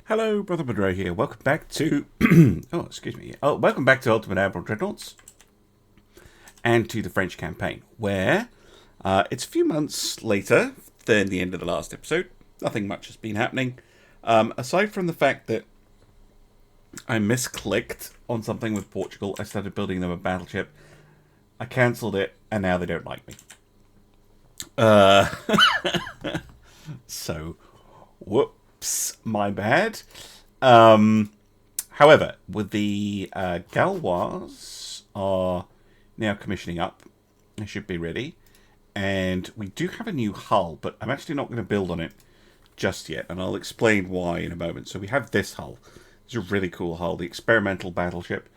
Hello, Brother Monroe here. Welcome back to... welcome back to Ultimate Admiral Dreadnoughts and to the French campaign, where it's a few months later than the end of the last episode. Nothing much has been happening, aside from the fact that I misclicked on something with Portugal. I started building them a battleship. I cancelled it, and now they don't like me. So, whoops, my bad. However, with the Gaulois are now commissioning up. They should be ready. And we do have a new hull, but I'm actually not going to build on it just yet. And I'll explain why in a moment. So we have this hull. It's a really cool hull, the experimental battleship.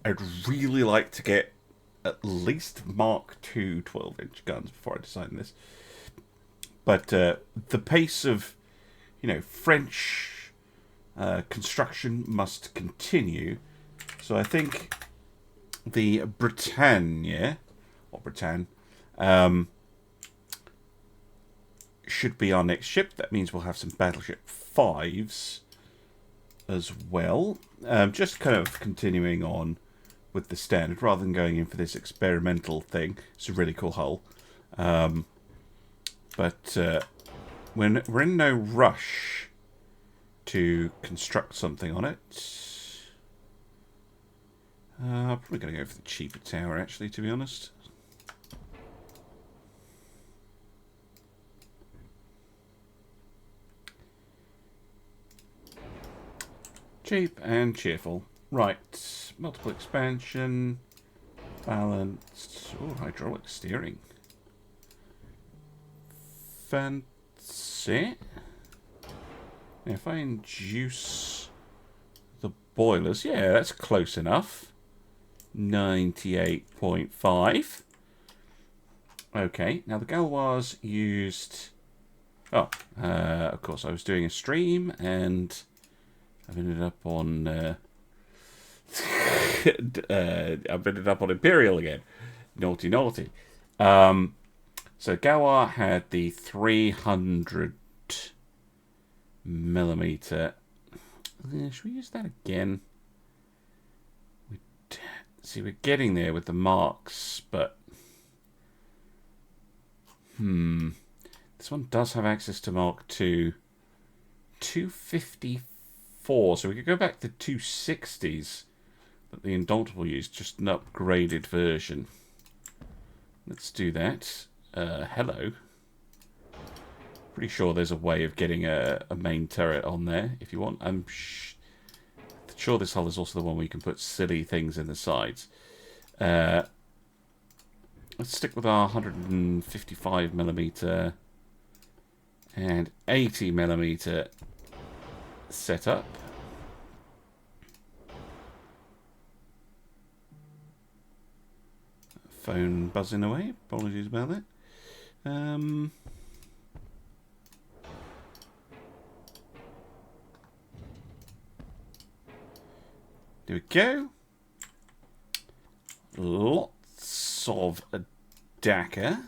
I'd really like to get at least Mark II 12-inch guns before I decide on this. But the pace of, French construction must continue. So I think the Bretagne should be our next ship. That means we'll have some Battleship 5s as well. Just kind of continuing on with the standard rather than going in for this experimental thing. It's a really cool hull. But we're in no rush to construct something on it. I'm probably going to go for the cheaper tower, actually, to be honest. Cheap and cheerful. Right. Multiple expansion. Balanced. Oh, hydraulic steering. Fancy. Now, if I induce the boilers, yeah, that's close enough. 98.5. Okay, now the Gaulois used... of course, I was doing a stream and I've ended up on... I've ended up on Imperial again. Naughty, naughty. So Gaulois had the 300mm. Should we use that again? See, we're getting there with the marks, but this one does have access to Mark II. 254, so we could go back to 260s that the Indomitable used, just an upgraded version. Let's do that. Hello. Pretty sure there's a way of getting a main turret on there if you want. I'm sure this hull is also the one where you can put silly things in the sides. Let's stick with our 155mm and 80mm setup. Phone buzzing away. Apologies about that. There we go. Lots of Dakar.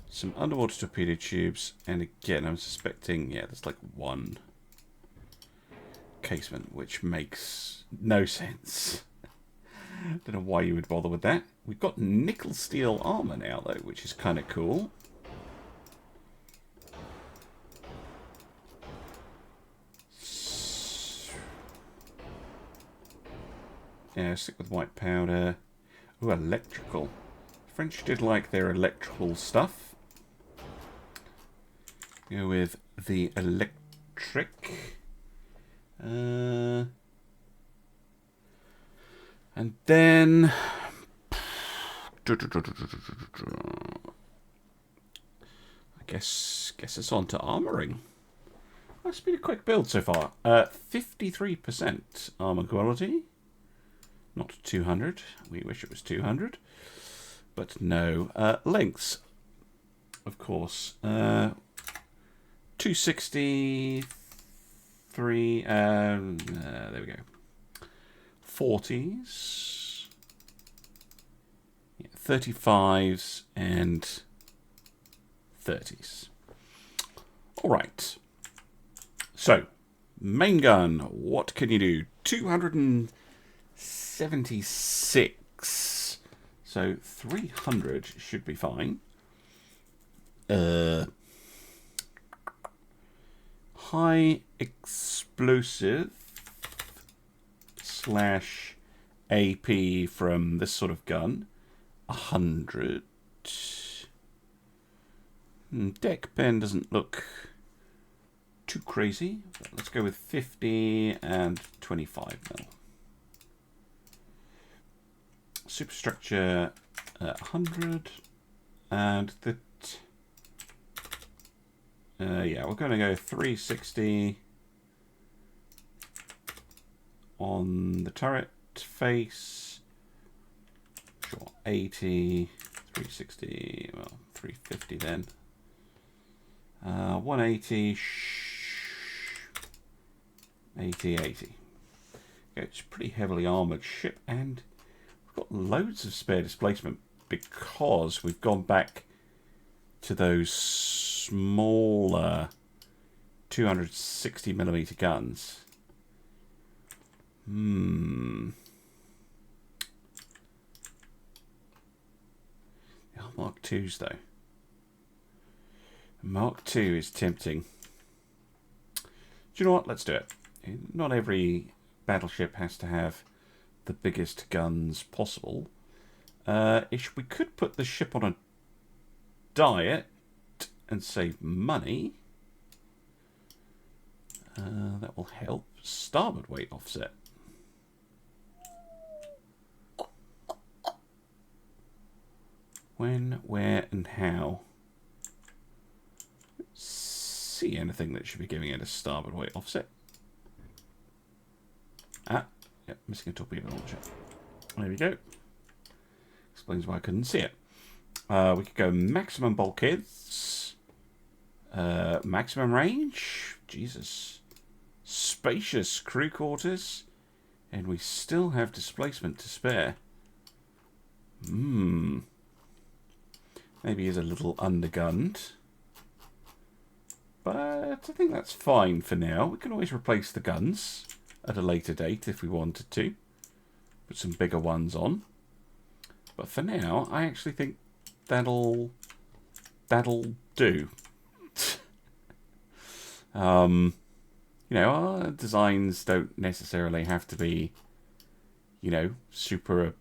Some underwater torpedo tubes. And again, I'm suspecting, yeah, there's like one casement, which makes no sense. Don't know why you would bother with that. We've got nickel steel armor now, though, which is kind of cool. Yeah, stick with white powder. Ooh, electrical. French did like their electrical stuff. Go with the electric. And then... I guess it's on to armoring. That's been a quick build so far. 53% armor quality. Not 200. We wish it was 200. But no. Lengths, of course. 263. There we go. 40s. Yeah, 35s and 30s. All right. So, main gun, what can you do? 276. So 300 should be fine. High explosive / AP from this sort of gun. 100. Deck pen doesn't look too crazy. But let's go with 50 and 25 mil. Superstructure 100, and the yeah, we're going to go 360 on the turret face. Sure, 80, 360, well, 350 then. 180, 80, 80. Okay, it's a pretty heavily armoured ship, and we've got loads of spare displacement because we've gone back to those smaller 260mm guns. The Mark IIs though. Mark II is tempting. Do you know what? Let's do it. Not every battleship has to have the biggest guns possible. We could put the ship on a diet and save money. That will help. Starboard weight offset. When, where, and how? See anything that should be giving it a starboard weight offset. Ah, yep, missing a torpedo launcher. There we go. Explains why I couldn't see it. We could go maximum bulkheads. Maximum range. Jesus. Spacious crew quarters. And we still have displacement to spare. Maybe he's a little undergunned. But I think that's fine for now. We can always replace the guns at a later date if we wanted to. Put some bigger ones on. But for now, I actually think that'll do. You know, our designs don't necessarily have to be, you know, super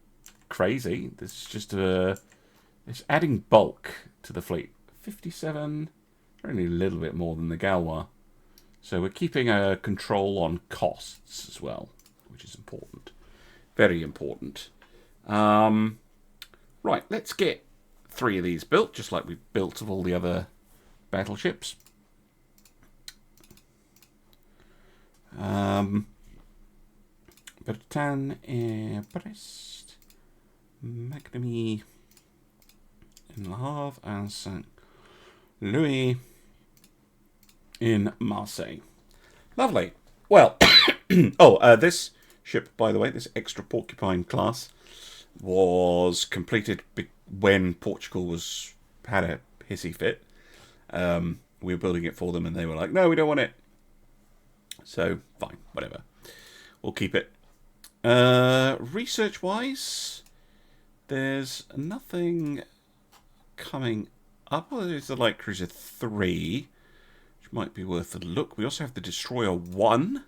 crazy. This is just it's adding bulk to the fleet. 57, only a little bit more than the Galois. So we're keeping a control on costs as well, which is important. Very important. Right, let's get 3 of these built, just like we built of all the other battleships. Bertin et Brest, Magnemy in Le Havre, and Saint Louis in Marseille. Lovely. Well, this ship, by the way, this extra Porcupine class, was completed when Portugal had a hissy fit. We were building it for them, and they were like, "No, we don't want it." So fine, whatever. We'll keep it. Research-wise, there's nothing coming up. Well, there's the Light Cruiser 3, which might be worth a look. We also have the Destroyer 1,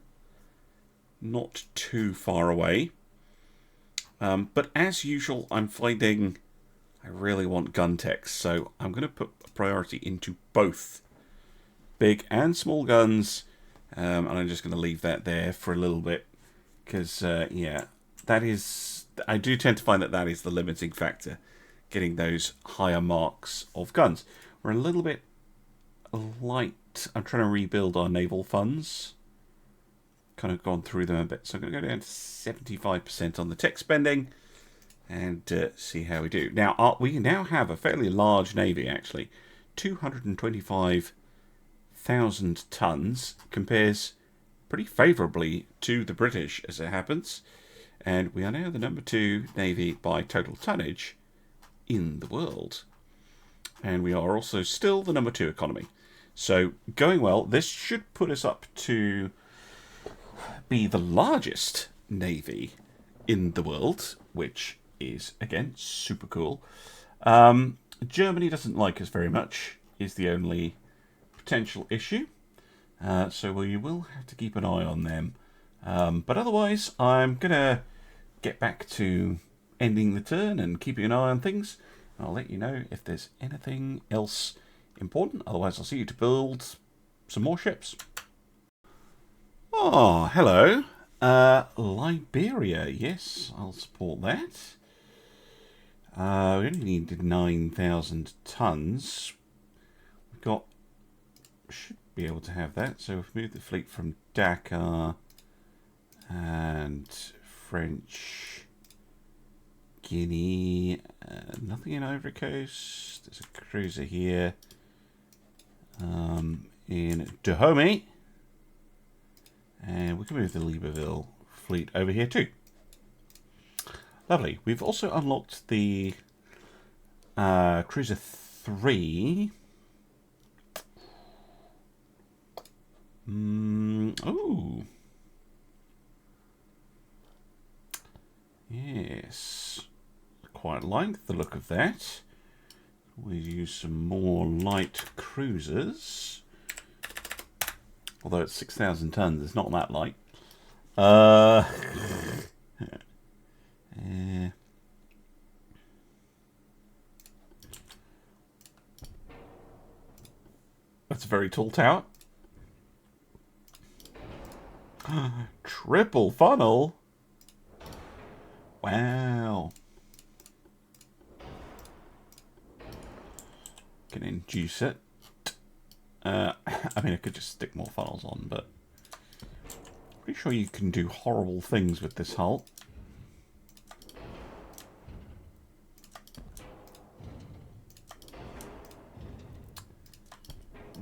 not too far away. But as usual, I'm finding I really want gun techs, so I'm going to put a priority into both big and small guns, and I'm just going to leave that there for a little bit, because, yeah, that is... I do tend to find that is the limiting factor, getting those higher marks of guns. We're a little bit light. I'm trying to rebuild our naval funds. Kind of gone through them a bit. So I'm going to go down to 75% on the tech spending and see how we do. Now, we now have a fairly large navy, actually. 225,000 tons. Compares pretty favourably to the British, as it happens. And we are now the number 2 navy by total tonnage in the world. And we are also still the number 2 economy. So, going well. This should put us up to be the largest navy in the world, which is, again, super cool. Germany doesn't like us very much, is the only potential issue. So we will have to keep an eye on them. But otherwise, I'm going to get back to ending the turn and keeping an eye on things. I'll let you know if there's anything else important. Otherwise, I'll see you to build some more ships. Oh, hello. Liberia. Yes, I'll support that. We only needed 9,000 tons. We've got... should be able to have that. So we've moved the fleet from Dakar and French Guinea. Nothing in Ivory Coast. There's a cruiser here. In Dahomey. And we can move the Libreville fleet over here too. Lovely. We've also unlocked the Cruiser 3. Oh. Yes. Quite like the look of that. We'll use some more light cruisers. Although it's 6,000 tons, it's not that light. That's a very tall tower. Triple funnel. Wow. Can induce it. I mean, I could just stick more funnels on, but pretty sure you can do horrible things with this hull.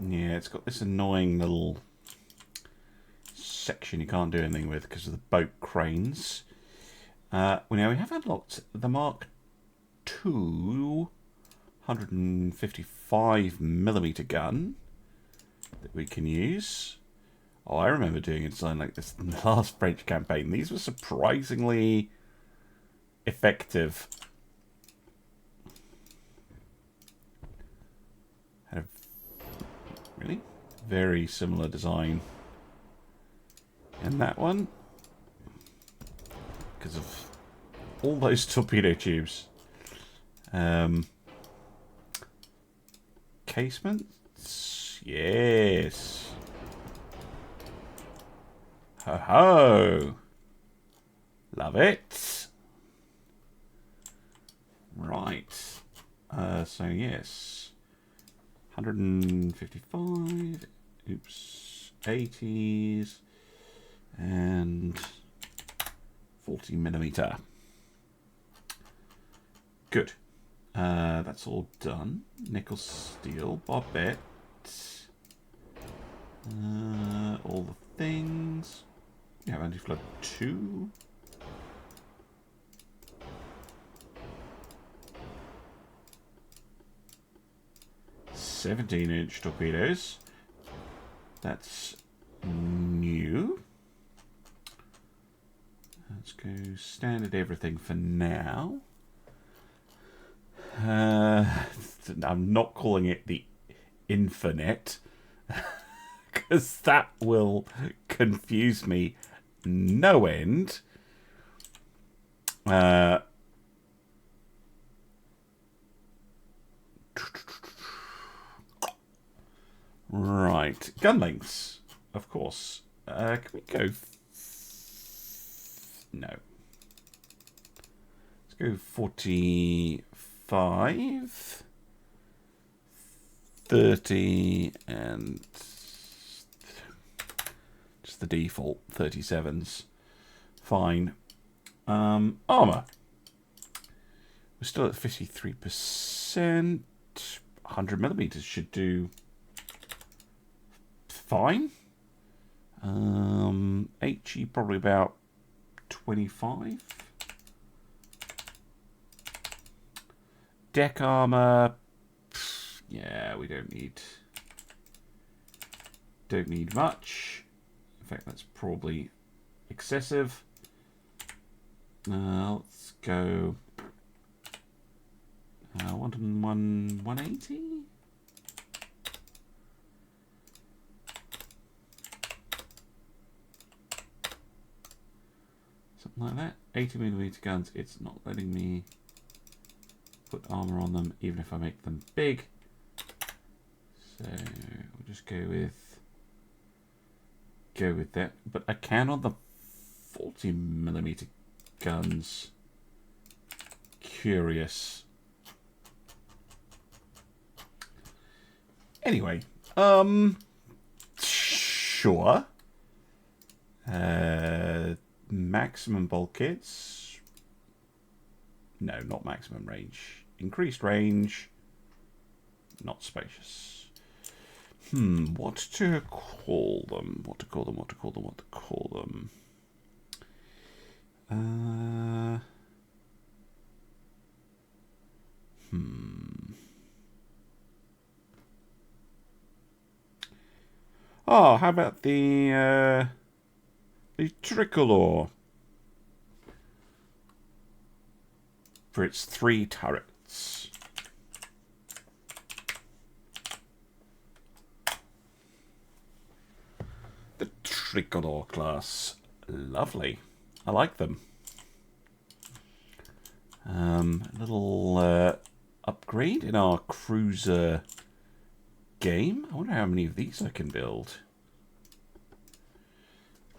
Yeah, it's got this annoying little section you can't do anything with because of the boat cranes. Well, now we have unlocked the Mark II 155mm gun that we can use. Oh, I remember doing a design like this in the last French campaign. These were surprisingly effective. Had a really very similar design in that one because of all those torpedo tubes. Casements, yes. Ho ho! Love it. Right. So yes, 155. Oops, 80s and 40mm. Good. That's all done. Nickel, steel, barbette. All the things. We have anti-flood 2. "17-inch torpedoes. That's new. Let's go standard everything for now. I'm not calling it the Infinite because that will confuse me no end. Right, gun lengths, of course. Can we go? No. Let's go 45, 30, and just the default 37s. Fine. Armor. We're still at 53%. 100mm should do fine. HE probably about 25. Deck armor, yeah, we don't need don't need much. In fact, that's probably excessive. Let's go 180. Something like that. 80mm guns. It's not letting me put armor on them, even if I make them big. So we'll just go with that. But I can on the 40mm guns. Curious. Anyway, sure. Maximum bulkheads. No, not maximum range. Increased range. Not spacious. What to call them? What to call them? Oh, how about the tricolor? For its 3 turrets. The tricolor class. Lovely. I like them. A little upgrade in our cruiser game. I wonder how many of these I can build.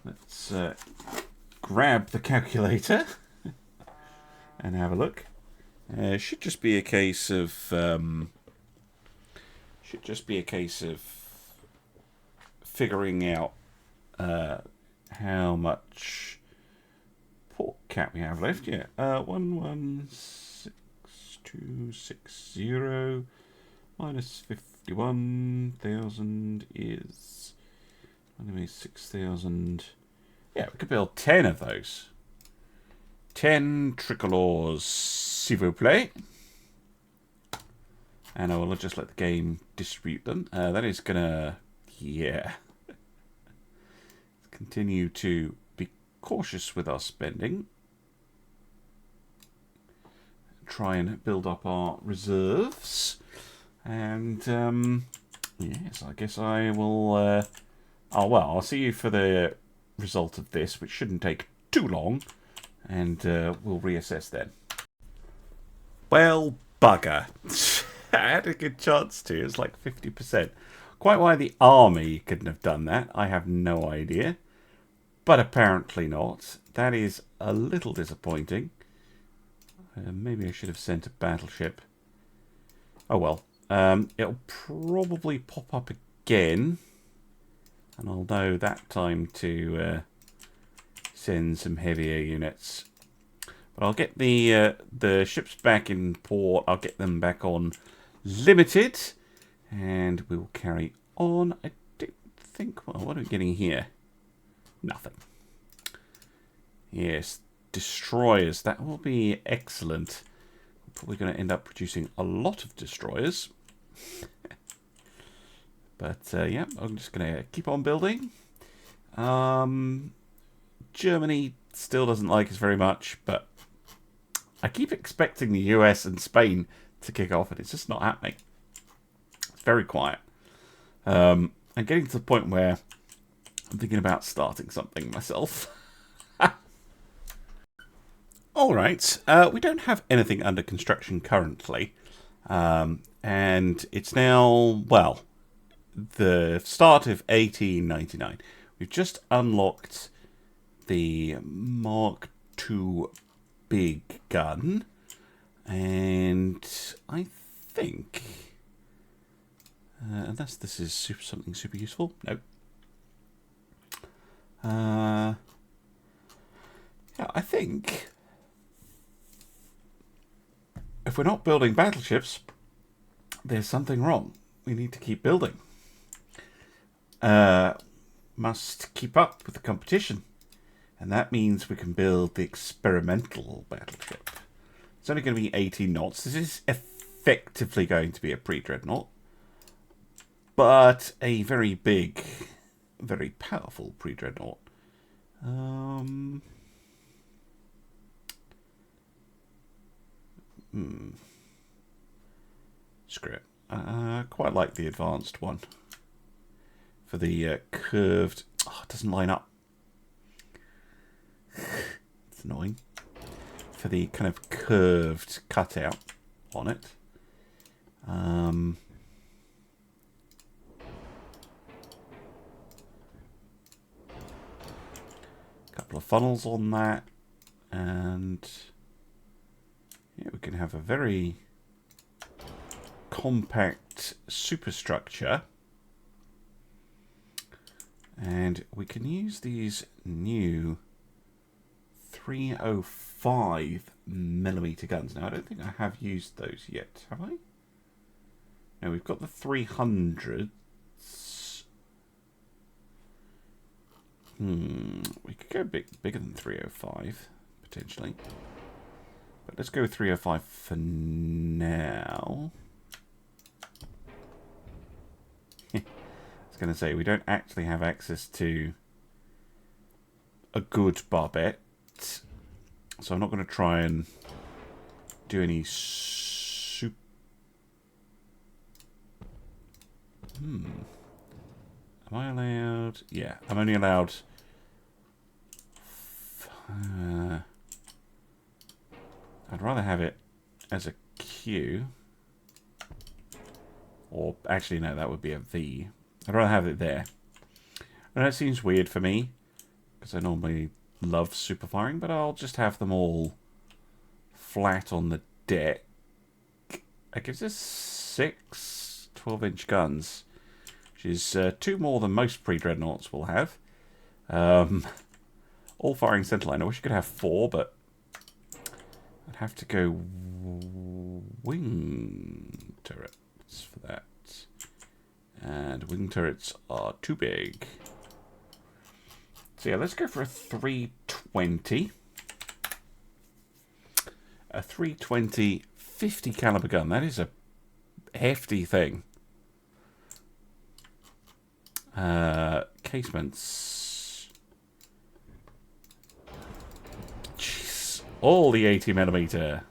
Let's grab the calculator and have a look. Should just be a case of figuring out how much port cap we have left. Yeah, 116260 minus 51,000 is 6,000. Yeah, we could build 10 of those. 10 tricolores, s'il vous plaît. And I will just let the game distribute them. That is gonna, yeah. Let's continue to be cautious with our spending. Try and build up our reserves. And, yes, I guess I will, oh, well, I'll see you for the result of this, which shouldn't take too long. And we'll reassess then. Well, bugger. I had a good chance to. It's like 50%. Quite why the army couldn't have done that, I have no idea. But apparently not. That is a little disappointing. Maybe I should have sent a battleship. Oh well. It'll probably pop up again. And I'll know that time to send some heavier units. But I'll get the ships back in port. I'll get them back on limited. And we will carry on. I don't think... Well, what are we getting here? Nothing. Yes, destroyers. That will be excellent. We're probably going to end up producing a lot of destroyers. But, yeah, I'm just going to keep on building. Germany still doesn't like us very much, but I keep expecting the US and Spain to kick off, and it's just not happening. It's very quiet. I'm getting to the point where I'm thinking about starting something myself. Alright, we don't have anything under construction currently. And it's now, well, the start of 1899. We've just unlocked the Mark II big gun. And I think, unless this is something super useful, no. Yeah, I think if we're not building battleships, there's something wrong. We need to keep building. Must keep up with the competition. And that means we can build the experimental battleship. It's only going to be 18 knots. This is effectively going to be a pre-Dreadnought. But a very big very powerful pre-dreadnought. Screw it. I quite like the advanced one. For the curved... Oh, it doesn't line up. It's annoying. For the kind of curved cutout on it. Couple of funnels on that. And... yeah, we can have a very compact superstructure. And we can use these new 305mm guns. Now, I don't think I have used those yet, have I? No, we've got the 300s. We could go a bit bigger than 305, potentially. But let's go with 305 for now. I was going to say, we don't actually have access to a good barbette. So I'm not going to try and do any Am I allowed? Yeah, I'm only allowed... I'd rather have it as a Q. Or, actually, no, that would be a V. I'd rather have it there. And that seems weird for me, because I normally love super firing, but I'll just have them all flat on the deck. That gives us 6 12-inch guns, which is 2 more than most pre-dreadnoughts will have. All firing centerline. I wish you could have 4, but I'd have to go wing turrets for that. And wing turrets are too big. So yeah, let's go for a 320. A 320 50 caliber gun. That is a hefty thing. Casements. Jeez. All the 80mm.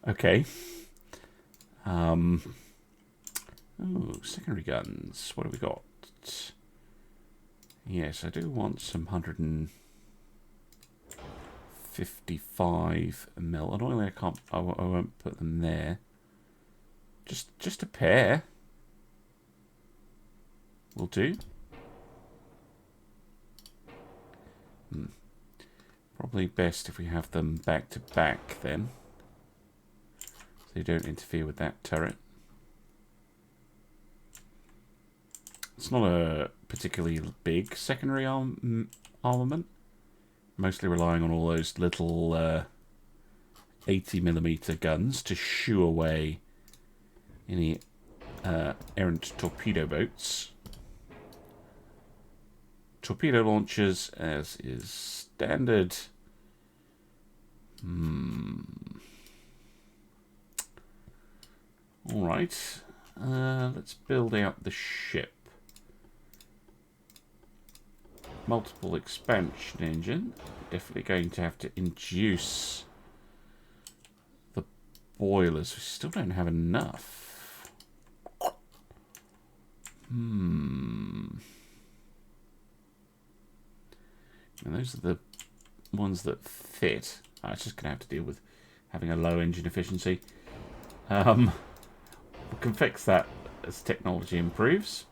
Okay. Oh, secondary guns. What have we got? Yes, I do want some 155mm. Annoyingly, I won't put them there. Just a pair will do. Probably best if we have them back to back then, so they don't interfere with that turret. It's not a particularly big secondary armament. Mostly relying on all those little 80mm guns to shoo away any errant torpedo boats. Torpedo launchers, as is standard. Alright. Let's build out the ship. Multiple expansion engine. Definitely going to have to induce the boilers. We still don't have enough. And those are the ones that fit. It's just going to have to deal with having a low engine efficiency. We can fix that as technology improves.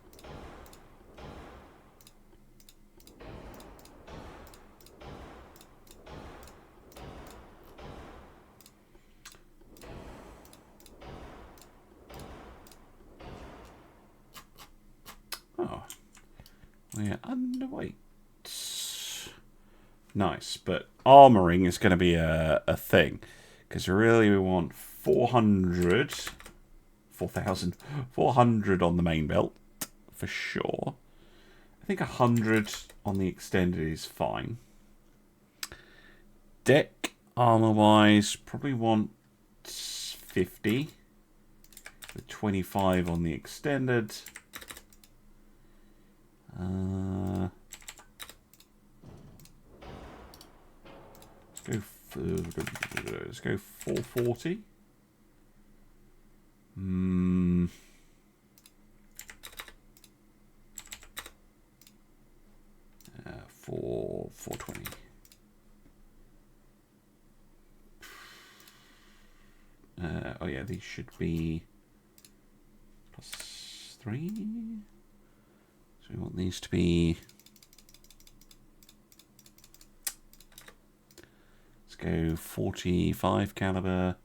Oh, we're underweight. Nice, but armoring is going to be a thing, because really we want 400 on the main belt for sure. I think 100 on the extended is fine. Deck, Armor-wise, probably want 50. With 25 on the extended. Let's go 440. 420. Oh yeah, these should be +3. So we want these to be. Let's go 45 caliber.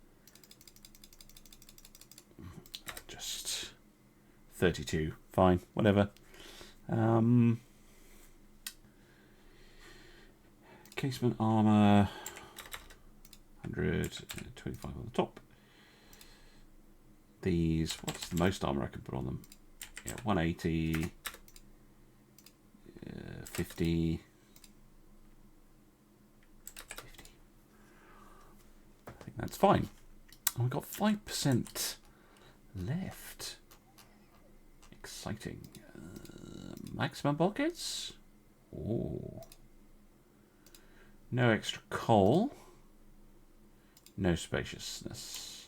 Just 32. Fine, whatever. Casement armor. 125 on the top. These, what's the most armor I can put on them? Yeah, 180, 50. I think that's fine. And we've got 5% left. Exciting. Maximum bulkheads? Oh. No extra coal. No spaciousness.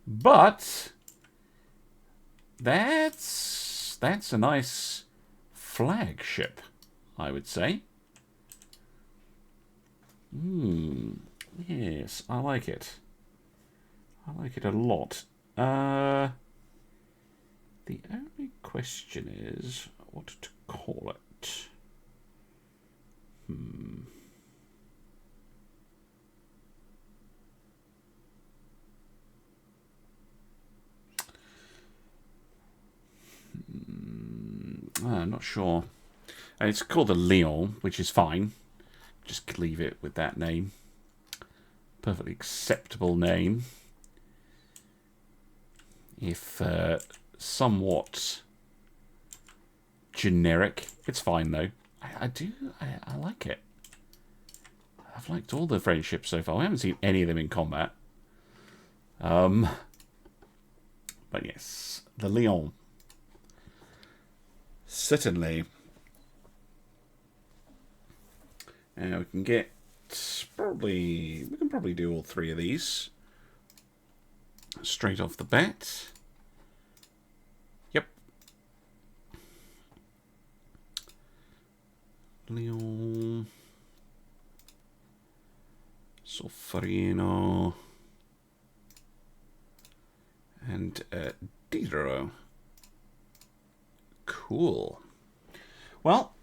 But that's a nice flagship, I would say. Yes, I like it. I like it a lot. The only question is what to call it. I'm not sure. It's called the Lion, which is fine. Just leave it with that name. Perfectly acceptable name. If somewhat generic, it's fine though. I like it. I've liked all the friendships so far. I haven't seen any of them in combat. But yes, the Lion. Certainly. And we can get we can probably do all 3 of these straight off the bat. Yep. Leon. Solferino. And Diderot. Cool. Well,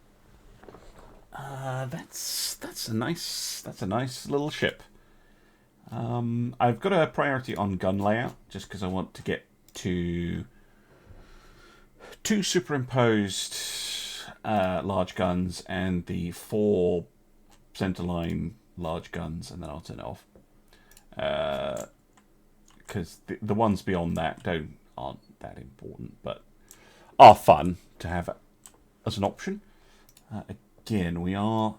that's a nice little ship. I've got a priority on gun layout just because I want to get to 2 superimposed large guns and the 4 centerline large guns, and then I'll turn it off. Because the ones beyond that aren't that important, but are fun to have as an option. Again, we are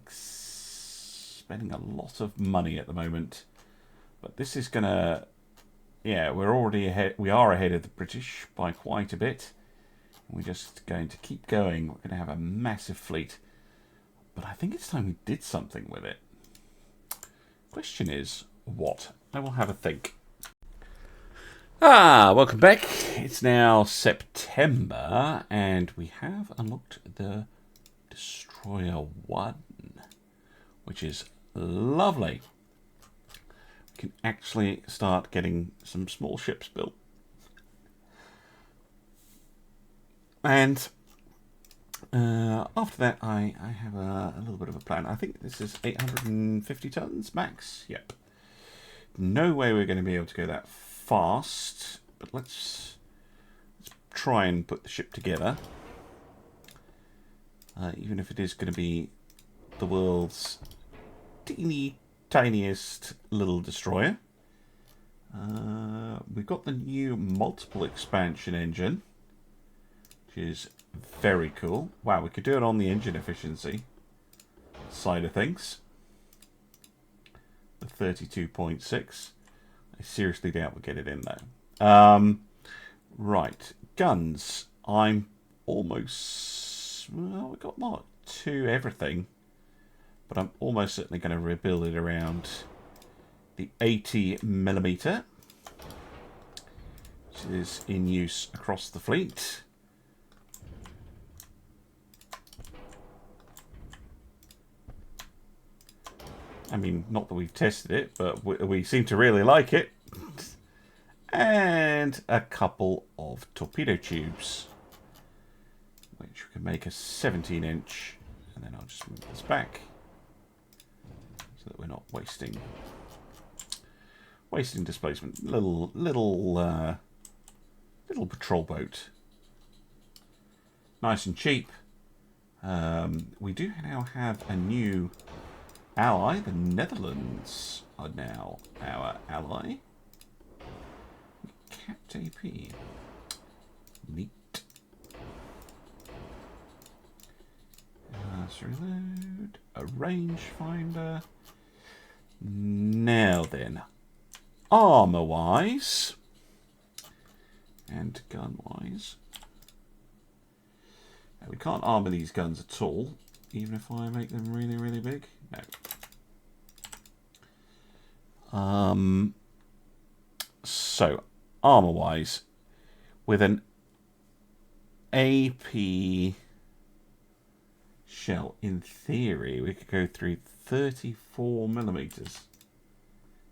spending a lot of money at the moment, but this is gonna, yeah, we're already ahead. We are ahead of the British by quite a bit. We're just going to keep going. We're going to have a massive fleet, but I think it's time we did something with it. Question is, what? I will have a think. Welcome back. It's now September, and we have unlocked the Destroyer 1, which is lovely. We can actually start getting some small ships built. And after that, I have a little bit of a plan. I think this is 850 tons max. Yep. No way we're going to be able to go that fast, but let's try and put the ship together. Even if it is going to be the world's teeny tiniest little destroyer. We've got the new multiple expansion engine, which is very cool. Wow, we could do it on the engine efficiency side of things. The 32.6. I seriously doubt we'll get it in though. Right, guns. I'm almost... Well, we've got Mark 2 everything. But I'm almost certainly going to rebuild it around the 80mm. Which is in use across the fleet. I mean, not that we've tested it, but we seem to really like it. And a couple of torpedo tubes, which we can make a 17-inch. And then I'll just move this back so that we're not wasting displacement. Little patrol boat, nice and cheap. We do now have a new ally. The Netherlands are now our ally. Capped AP. Neat. Let's reload. A rangefinder. Now then, armour-wise and gun-wise, we can't armour these guns at all, even if I make them really, really big. No. So, armour-wise, with an AP shell, in theory, we could go through 34mm.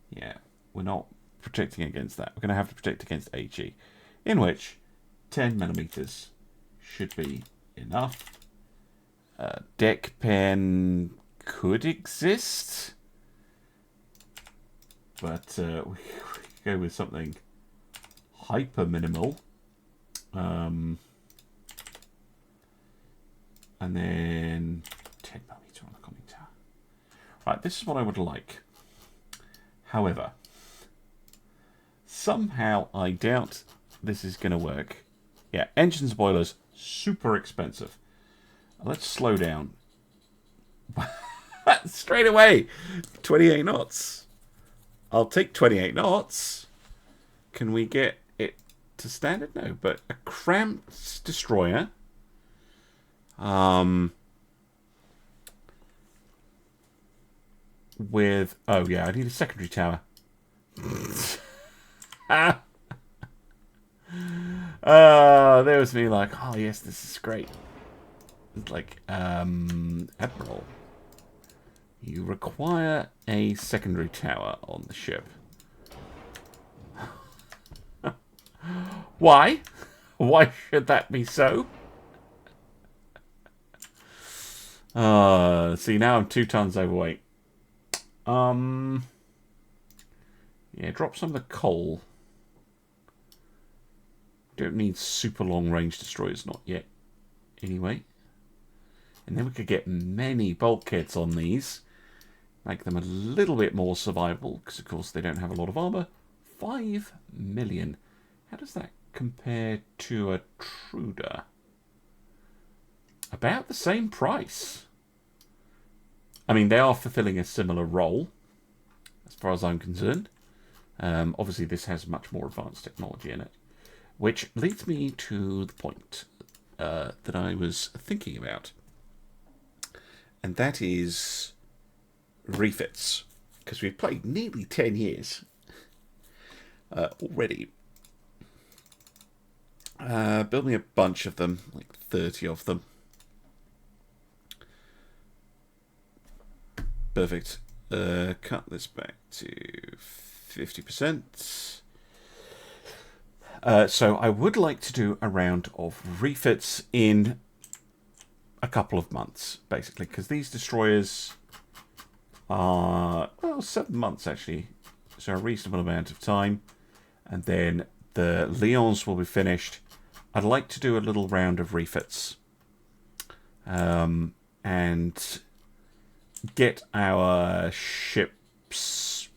Yeah, we're not protecting against that. We're going to have to protect against HE, in which 10mm should be enough. Deck pen could exist, but we go with something hyper minimal. And then 10mm on the conning tower. Right, this is what I would like. However, somehow I doubt this is going to work. Yeah, engines, boilers, super expensive. Let's slow down. Straight away, 28 knots. I'll take 28 knots. Can we get it to standard? No, but a cramped destroyer. With... Oh, yeah, I need a secondary tower. There was me like, oh, yes, this is great. It's like, Admiral, you require a secondary tower on the ship. Why? Why should that be so? See, now I'm 2 tons overweight. Yeah, drop some of the coal. Don't need super long range destroyers, not yet. Anyway. And then we could get many bulkheads on these. Make them a little bit more survivable, because of course they don't have a lot of armour. 5 million. How does that compare to a Truder? About the same price. I mean, they are fulfilling a similar role, as far as I'm concerned. Obviously, this has much more advanced technology in it. Which leads me to the point that I was thinking about. And that is refits. Because we've played nearly 10 years already. Building a bunch of them, like 30 of them. Perfect. Cut this back to 50%. So I would like to do a round of refits in a couple of months, basically, because these destroyers are, well, 7 months actually, so a reasonable amount of time. And then the Lions will be finished. I'd like to do a little round of refits and get our ships,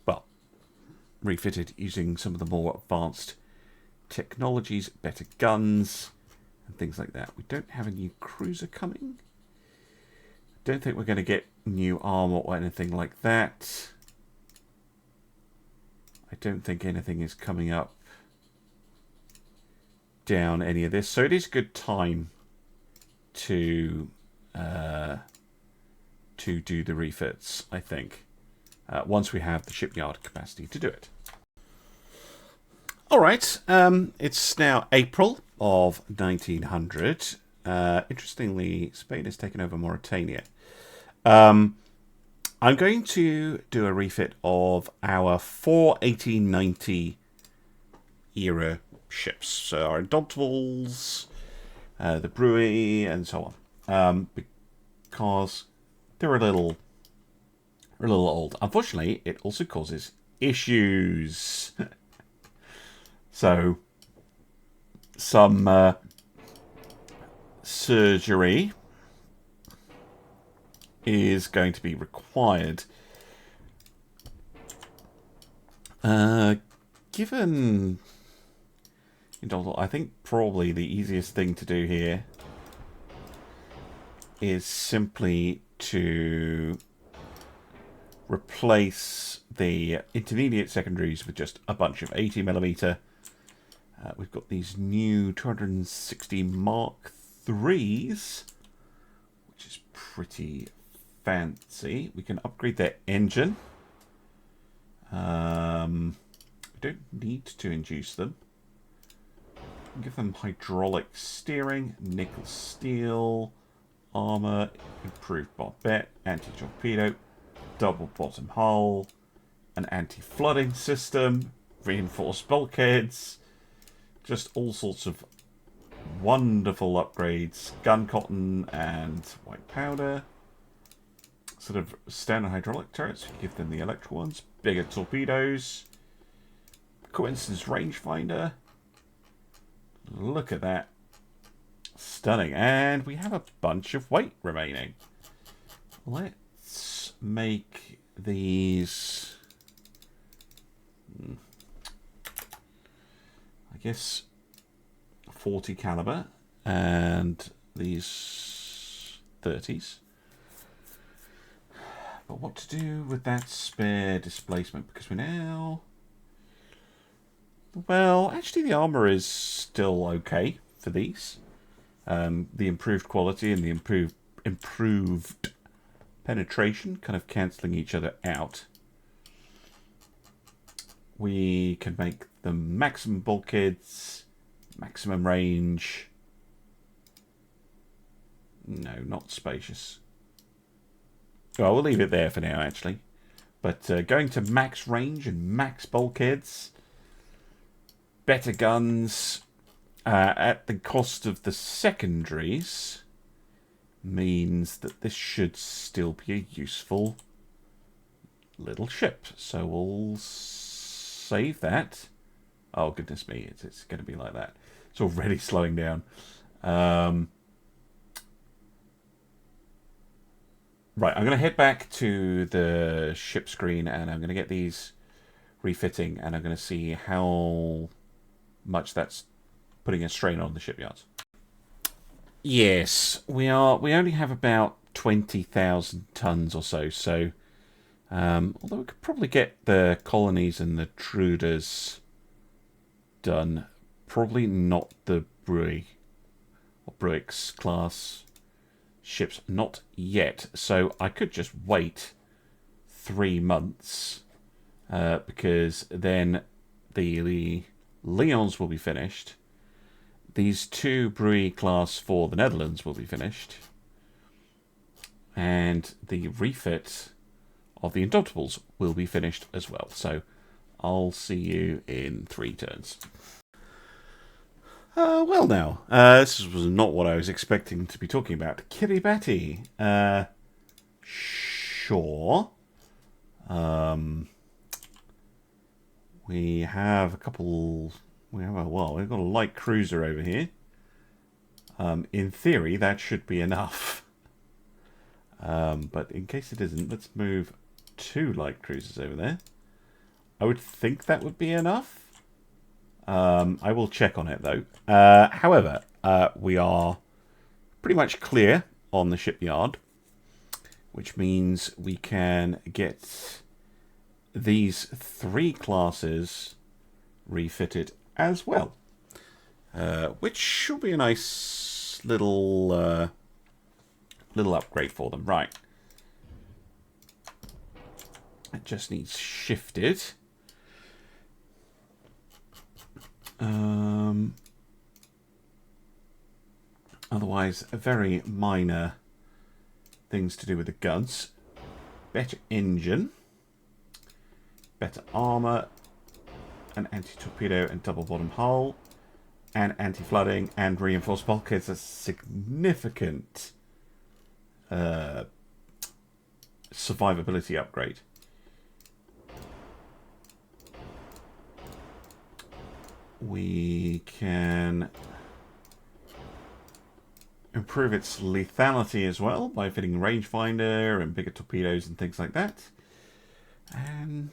well, refitted using some of the more advanced technologies, better guns, and things like that. We don't have a new cruiser coming. Don't think we're going to get new armor or anything like that. don't think anything is coming up down any of this. So it is good time to do the refits, I think, once we have the shipyard capacity to do it. All right, it's now April of 1900. Interestingly, Spain has taken over Mauritania. I'm going to do a refit of our 1890 era ships. So our Indomptables, the Brewy, and so on. Because they're a little old. Unfortunately, it also causes issues. So, some surgery is going to be required. Given, I think probably the easiest thing to do here is simply to replace the intermediate secondaries with just a bunch of 80mm. We've got these new 260 Mark IIIs, which is pretty fancy. We can upgrade their engine. We don't need to induce them. Give them hydraulic steering, nickel steel, armor, improved barbette, anti-torpedo, double bottom hull, an anti-flooding system, reinforced bulkheads, just all sorts of wonderful upgrades, gun cotton and white powder, sort of standard hydraulic turrets, give them the electrical ones, bigger torpedoes, coincidence rangefinder. Look at that. Stunning. And we have a bunch of weight remaining. Let's make these, I guess, 40 caliber, and these 30s. But what to do with that spare displacement? Because we're now... Well, actually the armor is still okay for these. The improved quality and the improved penetration kind of cancelling each other out. We can make the maximum bulkheads, maximum range. No, not spacious. Well, we'll leave it there for now, actually. But going to max range and max bulkheads, better guns, at the cost of the secondaries, means that this should still be a useful little ship. So we'll save that. Oh, goodness me, it's going to be like that. It's already slowing down. Right, I'm going to head back to the ship screen and I'm going to get these refitting and I'm going to see how much that's putting a strain on the shipyards. Yes, we only have about 20,000 tons or so. So, although we could probably get the colonies and the Truders done, probably not the Brewy or Bruix class ships, not yet. So I could just wait 3 months because then the Leons will be finished. These 2 Brewy class for the Netherlands will be finished. And the refit of the Indomptables will be finished as well. So I'll see you in 3 turns. Well now, this was not what I was expecting to be talking about. Kiribati. Sure. We have a couple... we've got a light cruiser over here. In theory, that should be enough. But in case it isn't, let's move 2 light cruisers over there. I would think that would be enough. I will check on it, though. However, we are pretty much clear on the shipyard, which means we can get these 3 classes refitted as well, which should be a nice little little upgrade for them. Right, it just needs shifted. Otherwise, very minor things to do with the guns. Better engine, better armor, an anti-torpedo and double bottom hull, and anti-flooding and reinforced bulkheads. A significant survivability upgrade. We can improve its lethality as well by fitting rangefinder and bigger torpedoes and things like that. And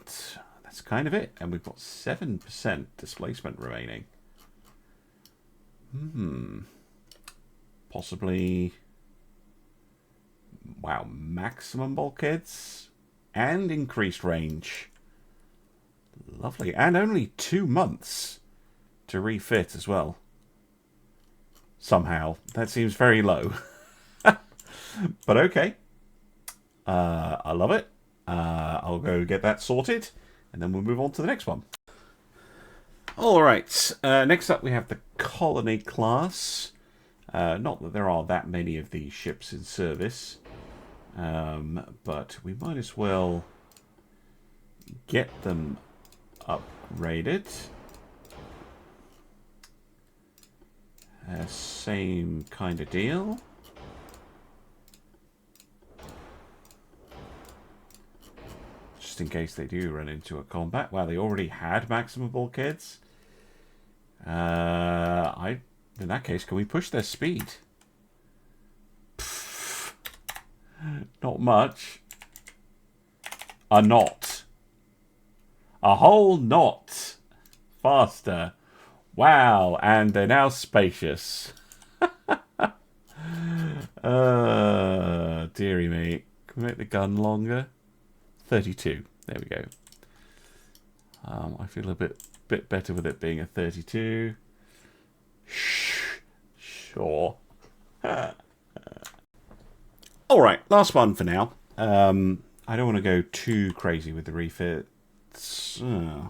that's kind of it. And we've got 7% displacement remaining. Possibly, wow, maximum bulkheads and increased range. Lovely. And only 2 months to refit as well. Somehow. That seems very low. But okay. I love it. I'll go get that sorted, and then we'll move on to the next one. Alright, next up we have the Colony class. Not that there are that many of these ships in service, but we might as well get them upgraded. Same kind of deal. Just in case they do run into a combat. Wow, they already had maximum bulkheads. In that case, can we push their speed? Pfft. Not much. A knot. A whole knot. Faster. Wow, and they're now spacious. Dearie me. Can we make the gun longer? 32. There we go. I feel a bit better with it being a 32. Sure. Alright, last one for now. I don't want to go too crazy with the refits. Do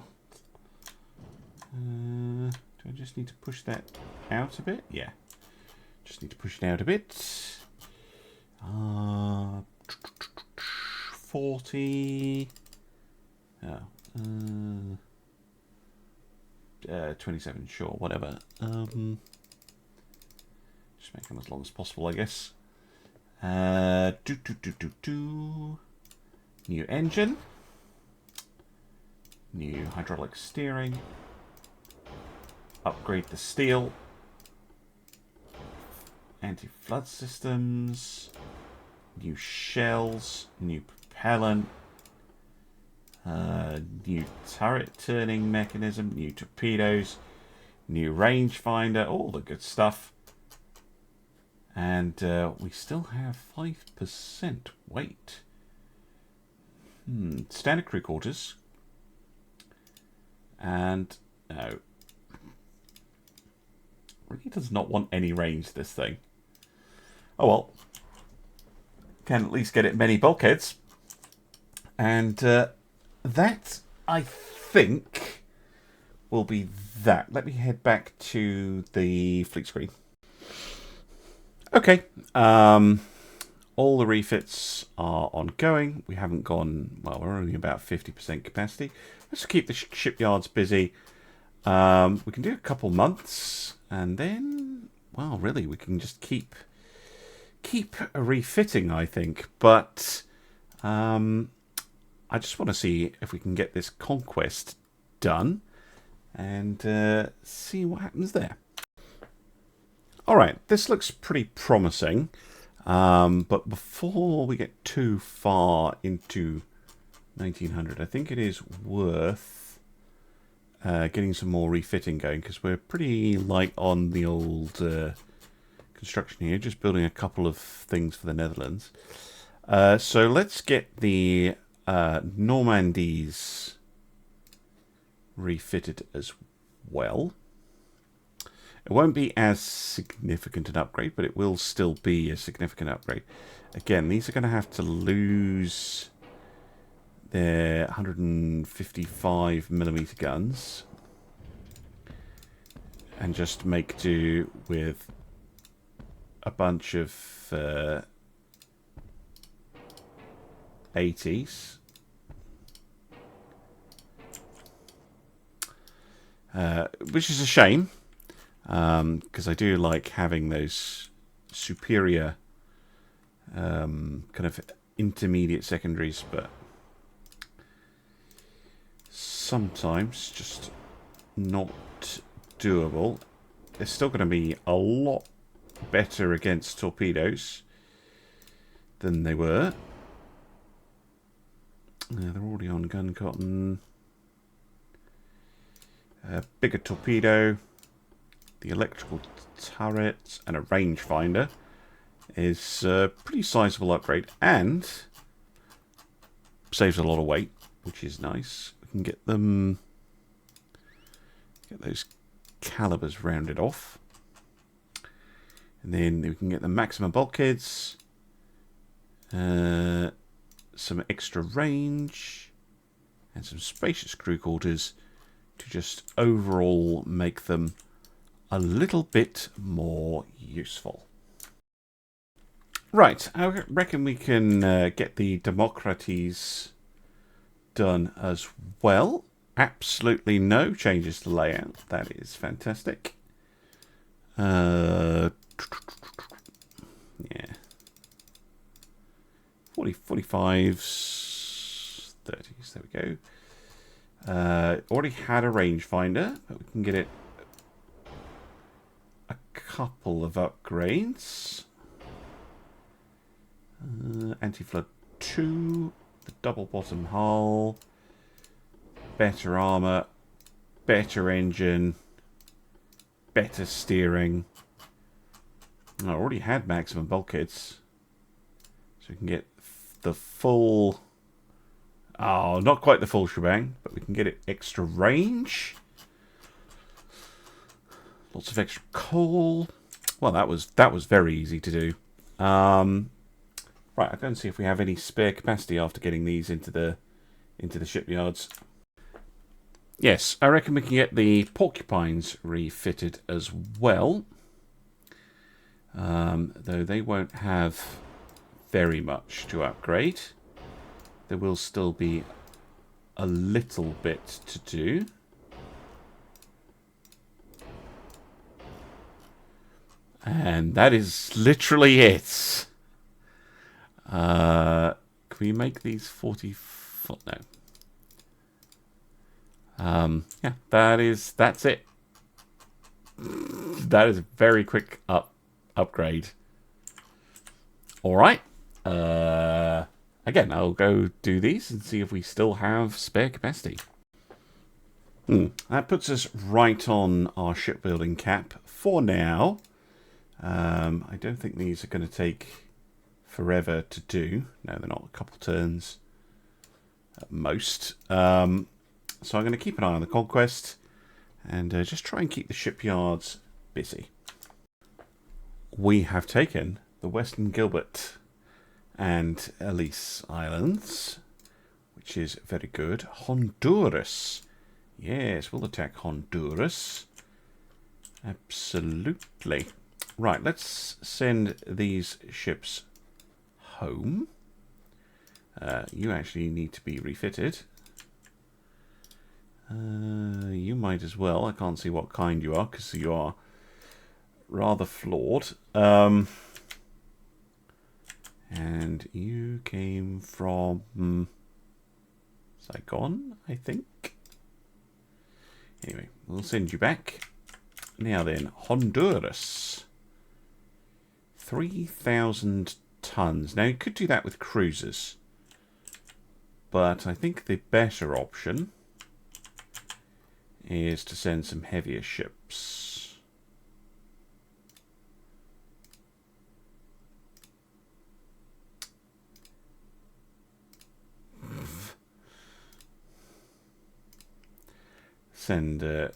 I just need to push that out a bit? Yeah. Just need to push it out a bit. 40. Oh. 27, sure, whatever. Just make them as long as possible, I guess. New engine. New hydraulic steering. Upgrade the steel. Anti-flood systems. New shells. New propellant. New turret turning mechanism. New torpedoes. New rangefinder. All the good stuff. And we still have 5% weight. Standard crew quarters. And no. Really does not want any range, this thing. Oh well. Can at least get it many bulkheads. And that, I think, will be that. Let me head back to the fleet screen. Okay. All the refits are ongoing. We haven't gone, well, we're only about 50% capacity. Let's keep the shipyards busy. We can do a couple months, and then, well, really, we can just keep refitting, I think. But I just want to see if we can get this conquest done and see what happens there. All right, this looks pretty promising. But before we get too far into 1900, I think it is worth getting some more refitting going, because we're pretty light on the old construction here, just building a couple of things for the Netherlands. So let's get the Normandy's refitted as well. It won't be as significant an upgrade, but it will still be a significant upgrade. Again, these are going to have to lose their 155mm guns and just make do with a bunch of 80s. Which is a shame, because I do like having those superior kind of intermediate secondaries, but sometimes just not doable. They're still going to be a lot better against torpedoes than they were. They're already on gun cotton. Bigger torpedo, the electrical turret, and a rangefinder is a pretty sizable upgrade, and saves a lot of weight, which is nice. We can get them, get those calibers rounded off, and then we can get the maximum bulkheads, some extra range, and some spacious crew quarters to just overall make them a little bit more useful. Right, I reckon we can get the Democrates done as well. Absolutely no changes to layout. That is fantastic. Yeah. 45s, 30s, there we go. Already had a rangefinder, but we can get it a couple of upgrades. Anti-flood 2, the double bottom hull, better armor, better engine, better steering. I already had maximum bulkheads, so we can get the full. Oh, not quite the full shebang, but we can get it extra range. Lots of extra coal. Well, that was very easy to do. Right, I'll go and see if we have any spare capacity after getting these into the shipyards. Yes, I reckon we can get the porcupines refitted as well. Though they won't have very much to upgrade. There will still be a little bit to do. And that is literally it. Can we make these 40-foot? No. Yeah, that's it. That is a very quick upgrade. All right. Again, I'll go do these and see if we still have spare capacity. That puts us right on our shipbuilding cap for now. I don't think these are going to take forever to do. No, they're not. A couple turns at most. So I'm going to keep an eye on the conquest and just try and keep the shipyards busy. We have taken the Western Gilbert and Ellice Islands, which is very good. Honduras. Yes, we'll attack Honduras. Absolutely. Right, let's send these ships home. You actually need to be refitted. You might as well. I can't see what kind you are, because you are rather flawed. And you came from Saigon, I think. Anyway, we'll send you back. Now then, Honduras. 3,000 tons. Now, you could do that with cruisers. But I think the better option is to send some heavier ships. send a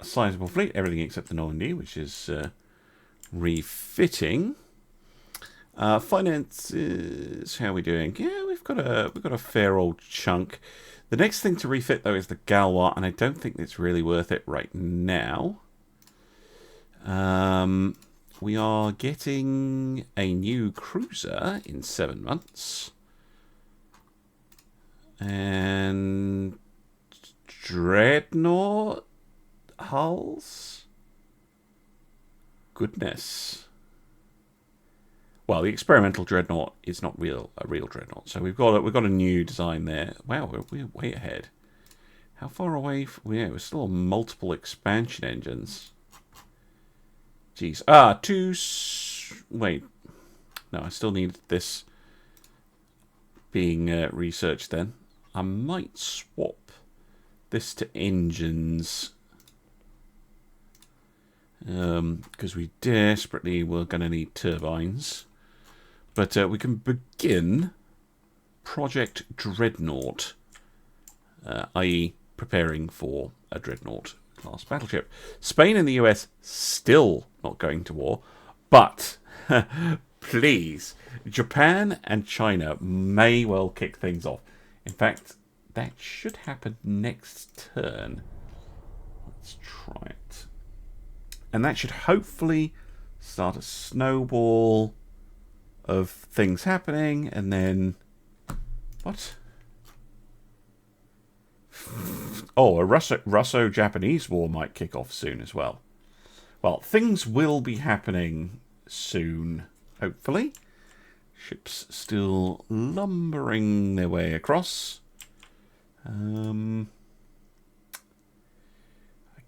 sizable fleet, everything except the Normandy, which is refitting. Finances, how are we doing? Yeah, we've got a fair old chunk. The next thing to refit though is the Galois, and I don't think it's really worth it right now. We are getting a new cruiser in 7 months. And Dreadnought hulls? Goodness. Well, the experimental Dreadnought is not a real Dreadnought. So we've got a new design there. Wow, we're way ahead. How far away? Yeah, we're still on multiple expansion engines. Jeez. Wait. No, I still need this being researched then. I might swap this to engines. Because we desperately were going to need turbines. But we can begin Project Dreadnought. I.e. preparing for a Dreadnought class battleship. Spain and the US still not going to war, but please, Japan and China may well kick things off. In fact, that should happen next turn. Let's try it. And that should hopefully start a snowball of things happening, and then what? Oh, a Russo-Japanese war might kick off soon as well. Well, things will be happening soon, hopefully. Ships still lumbering their way across. I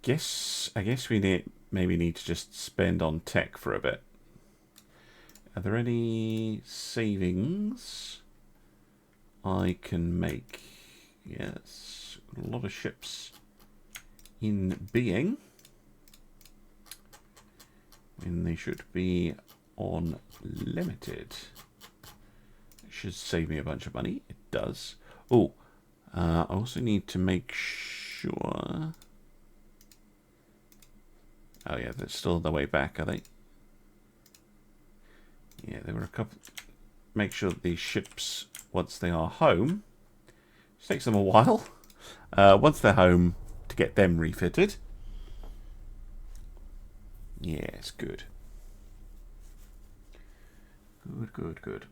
guess we maybe need to just spend on tech for a bit. Are there any savings I can make? Yes, a lot of ships in being, when they should be on limited. It should save me a bunch of money. It does. Oh, I also need to make sure. Oh yeah, they're still on the way back, are they? Yeah, there were a couple. Make sure that these ships, once they are home, it takes them a while. Once they're home, to get them refitted. Yes, good. Good.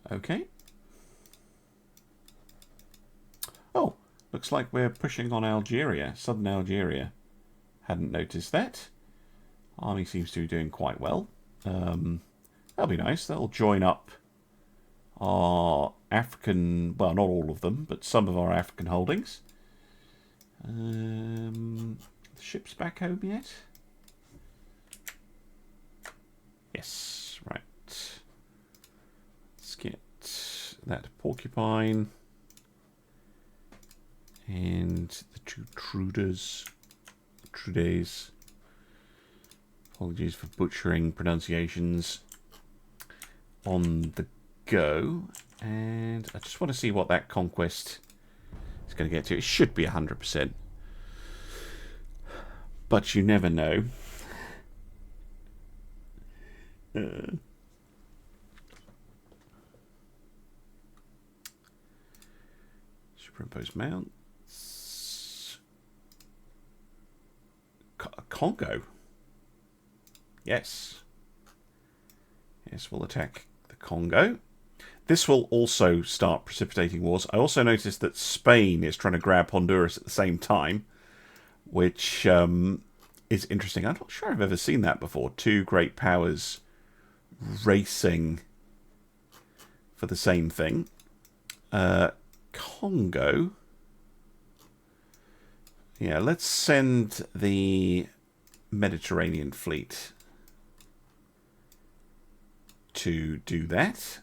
Okay. Oh, looks like we're pushing on Algeria, southern Algeria. Hadn't noticed that. Army seems to be doing quite well. That'll be nice. They'll join up our African, well, not all of them, but some of our African holdings. The ship's back home yet? Yes, right. Let's get that porcupine and the two Truders. Apologies for butchering pronunciations. On the go, and I just want to see what that conquest is going to get to. It should be 100%, but you never know. Superimpose mounts. Congo. Yes, we'll attack the Congo. This will also start precipitating wars. I also noticed that Spain is trying to grab Honduras at the same time, which is interesting. I'm not sure I've ever seen that before. Two great powers racing for the same thing. Congo. Yeah, let's send the Mediterranean fleet to do that.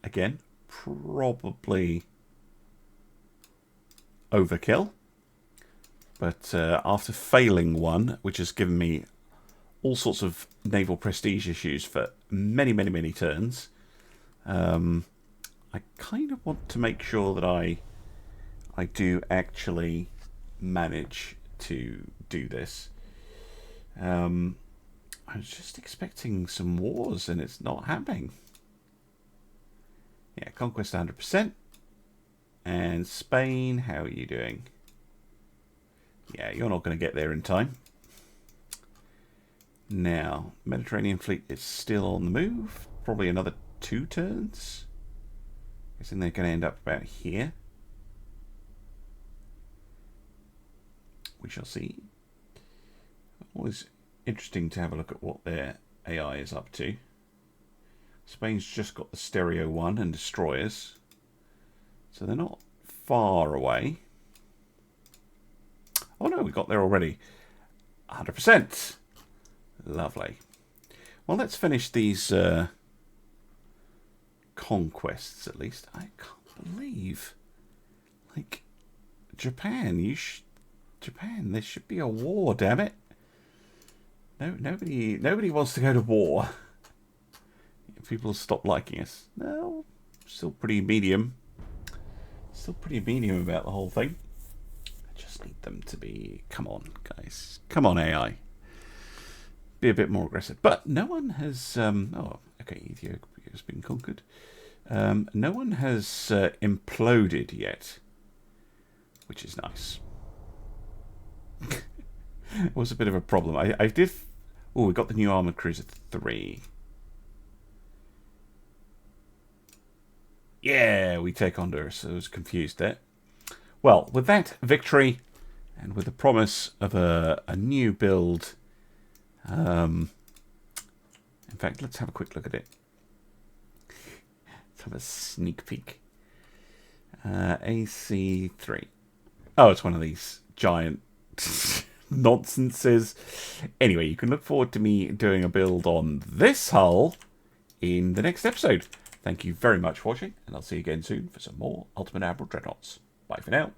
Again, probably overkill, But after failing one, which has given me all sorts of naval prestige issues for many, many, many turns, I kind of want to make sure that I do actually manage to do this. I was just expecting some wars, and it's not happening. Yeah, conquest 100%. And Spain, how are you doing? Yeah, you're not going to get there in time. Now, Mediterranean fleet is still on the move. Probably another 2 turns. Guessing they're going to end up about here. We shall see. Always interesting to have a look at what their AI is up to. Spain's just got the Stereo 1 and destroyers. So they're not far away. Oh no, we got there already. 100%. Lovely. Well, let's finish these conquests at least. I can't believe, like, Japan. Japan. There should be a war. Damn it. No, nobody wants to go to war. People stop liking us. No, still pretty medium. Still pretty medium about the whole thing. I just need them to be... Come on, guys. Come on, AI. Be a bit more aggressive. But no one has... oh, okay, Ethiopia has been conquered. No one has imploded yet, which is nice. It was a bit of a problem. I did... Oh, we got the new armoured cruiser 3. Yeah, we take Honduras. So I was confused there. Well, with that victory, and with the promise of a new build, in fact, let's have a quick look at it. Let's have a sneak peek. AC3. Oh, it's one of these giant nonsenses. Anyway, you can look forward to me doing a build on this hull in the next episode. Thank you very much for watching, and I'll see you again soon for some more Ultimate Admiral Dreadnoughts. Bye for now.